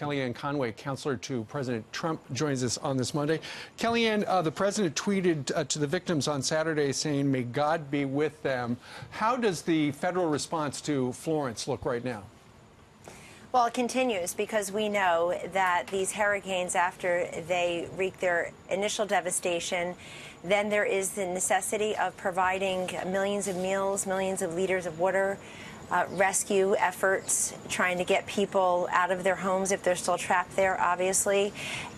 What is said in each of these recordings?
Kellyanne Conway, counselor to President Trump, joins us on this Monday. Kellyanne, the president tweeted to the victims on Saturday saying, "May God be with them." How does the federal response to Florence look right now? Well, it continues because we know that these hurricanes, after they wreak their initial devastation, then there is the necessity of providing millions of meals, millions of liters of water, rescue efforts, trying to get people out of their homes if they're still trapped there, obviously.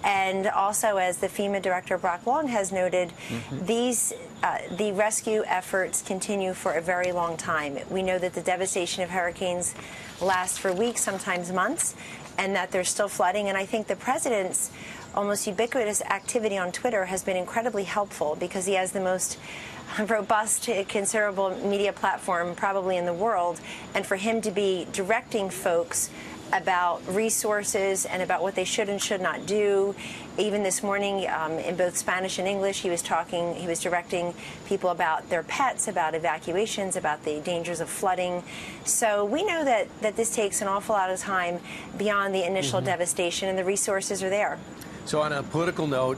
And also, as the FEMA director, Brock Long, has noted, the rescue efforts continue for a very long time. We know that the devastation of hurricanes lasts for weeks, sometimes months, and that there's still flooding. And I think the president's almost ubiquitous activity on Twitter has been incredibly helpful because he has the most robust, considerable media platform probably in the world, and for him to be directing folks about resources and about what they should and should not do. Even this morning, in both Spanish and English, he was directing people about their pets, about evacuations, about the dangers of flooding. So we know that this takes an awful lot of time beyond the initial devastation, and the resources are there. So on a political note,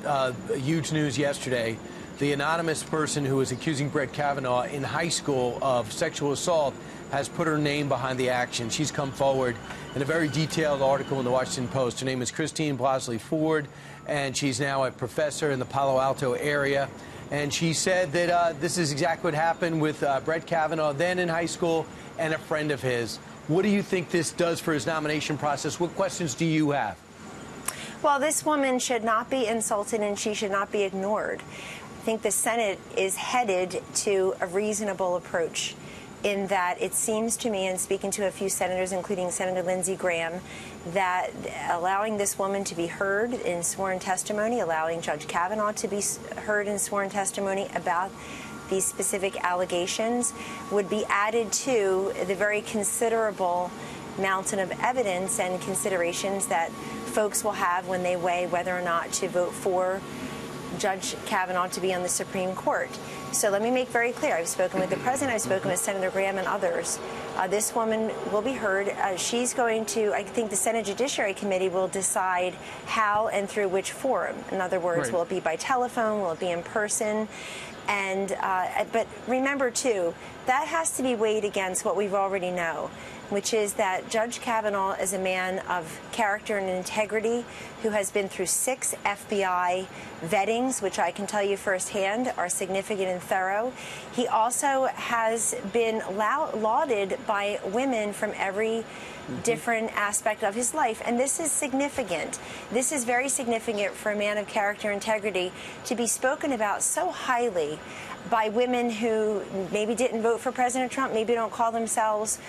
huge news yesterday. The anonymous person who was accusing Judge Kavanaugh in high school of sexual assault has put her name behind the action. She's come forward in a very detailed article in the Washington Post. Her name is Christine Blasley Ford, and she's now a professor in the Palo Alto area. And she said that this is exactly what happened with Judge Kavanaugh then in high school and a friend of his. What do you think this does for his nomination process? What questions do you have? Well, this woman should not be insulted and she should not be ignored. I think the Senate is headed to a reasonable approach in that it seems to me, and speaking to a few senators, including Senator Lindsey Graham, that allowing this woman to be heard in sworn testimony, allowing Judge Kavanaugh to be heard in sworn testimony about these specific allegations would be added to the very considerable mountain of evidence and considerations that folks will have when they weigh whether or not to vote for Judge Kavanaugh to be on the Supreme Court. So let me make very clear, I've spoken with the president, I've spoken with Senator Graham and others. This woman will be heard. She's going to, I think the Senate Judiciary Committee will decide how and through which forum. In other words, will it be by telephone, will it be in person? And but remember, too, that has to be weighed against what we've already know, which is that Judge Kavanaugh is a man of character and integrity who has been through 6 FBI vettings, which I can tell you firsthand are significant and thorough. He also has been lauded by women from every different aspect of his life. And this is significant. This is very significant for a man of character and integrity to be spoken about so highly by women who maybe didn't vote for President Trump, maybe don't call themselves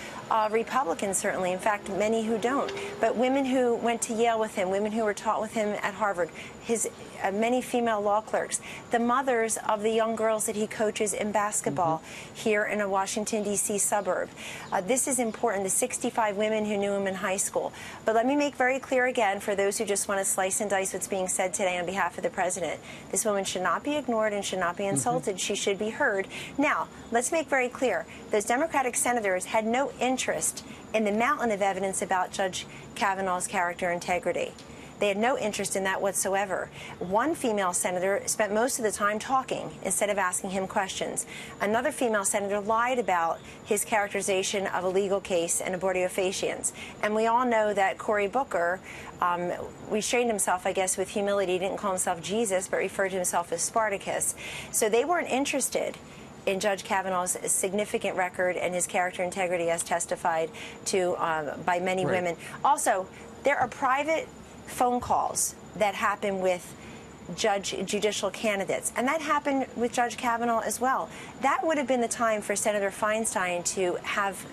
Republicans, certainly. In fact, many who don't. But women who went to Yale with him, women who were taught with him at Harvard, his many female law clerks, the mothers of the young girls that he coaches in basketball here in a Washington, D.C. suburb. This is important, the 65 women who knew him in high school. But let me make very clear again, for those who just want to slice and dice what's being said today on behalf of the president, this woman should not be ignored and should not be insulted. She should be heard. Now, let's make very clear, those Democratic senators had no interest in the mountain of evidence about Judge Kavanaugh's character and integrity. They had no interest in that whatsoever. One female senator spent most of the time talking instead of asking him questions. Another female senator lied about his characterization of a legal case and abortifacients. And we all know that Cory Booker restrained himself, I guess, with humility. He didn't call himself Jesus, but referred to himself as Spartacus. So they weren't interested in Judge Kavanaugh's significant record and his character integrity as testified to by many women. Also, there are private phone calls that happen with judicial candidates, and that happened with Judge Kavanaugh as well. That would have been the time for Senator Feinstein to have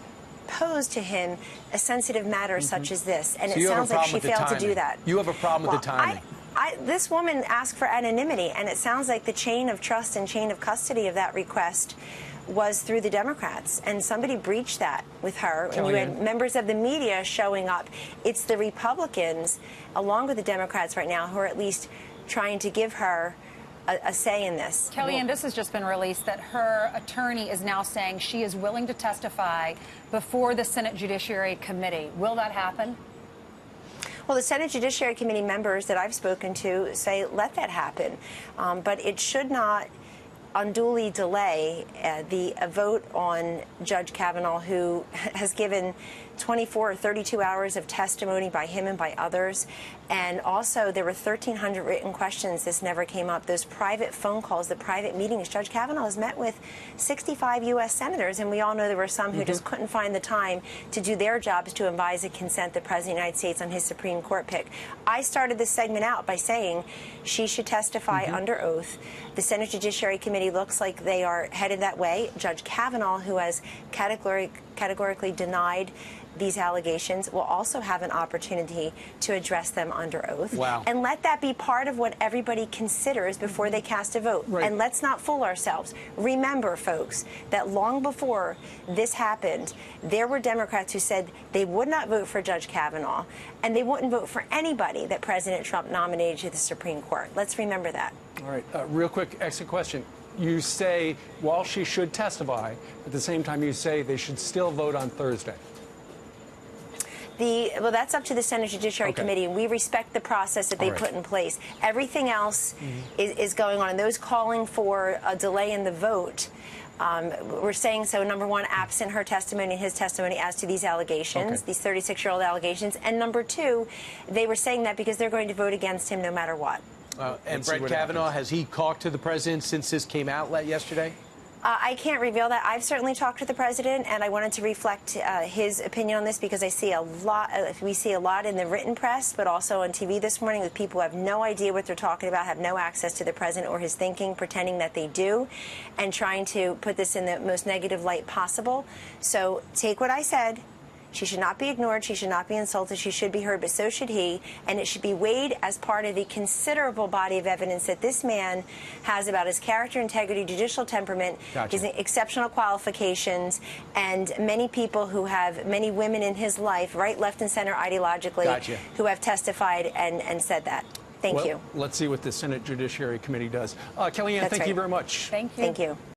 posed to him a sensitive matter such as this, and so it sounds like she failed to do that. You have a problem with the timing. This woman asked for anonymity, and it sounds like the chain of trust and chain of custody of that request was through the Democrats, and somebody breached that with her. And you had members of the media showing up. It's the Republicans, along with the Democrats right now, who are at least trying to give her a say in this. Kellyanne, this has just been released that her attorney is now saying she is willing to testify before the Senate Judiciary Committee. Will that happen? Well, the Senate Judiciary Committee members that I've spoken to say let that happen, but it should not unduly delay the vote on Judge Kavanaugh, who has given 24 or 32 hours of testimony by him and by others. And also, there were 1,300 written questions. This never came up. Those private phone calls, the private meetings. Judge Kavanaugh has met with 65 U.S. senators, and we all know there were some who just couldn't find the time to do their jobs to advise and consent the President of the United States on his Supreme Court pick. I started this segment out by saying she should testify under oath. The Senate Judiciary Committee looks like they are headed that way. Judge Kavanaugh, who has categorically denied these allegations, will also have an opportunity to address them under oath. Wow. And let that be part of what everybody considers before they cast a vote. Right. And let's not fool ourselves. Remember, folks, that long before this happened, there were Democrats who said they would not vote for Judge Kavanaugh, and they wouldn't vote for anybody that President Trump nominated to the Supreme Court. Let's remember that. All right, real quick exit question. You say, while she should testify, at the same time you say they should still vote on Thursday. Well, that's up to the Senate Judiciary Committee, and we respect the process that they put in place. Everything else is going on, and those calling for a delay in the vote, we're saying so, number one, absent her testimony and his testimony as to these allegations, these 36-year-old allegations, and number two, they were saying that because they're going to vote against him no matter what. And Brett Kavanaugh, has he talked to the president since this came out yesterday? I can't reveal that. I've certainly talked to the president, and I wanted to reflect his opinion on this because I see a lot. We see a lot in the written press, but also on TV this morning with people who have no idea what they're talking about, have no access to the president or his thinking, pretending that they do, and trying to put this in the most negative light possible. So take what I said. She should not be ignored. She should not be insulted. She should be heard, but so should he. And it should be weighed as part of the considerable body of evidence that this man has about his character, integrity, judicial temperament, his exceptional qualifications, and many people who have many women in his life, right, left, and center ideologically, who have testified and said that. Thank you. Let's see what the Senate Judiciary Committee does. Kellyanne, thank you very much. Thank you. Thank you.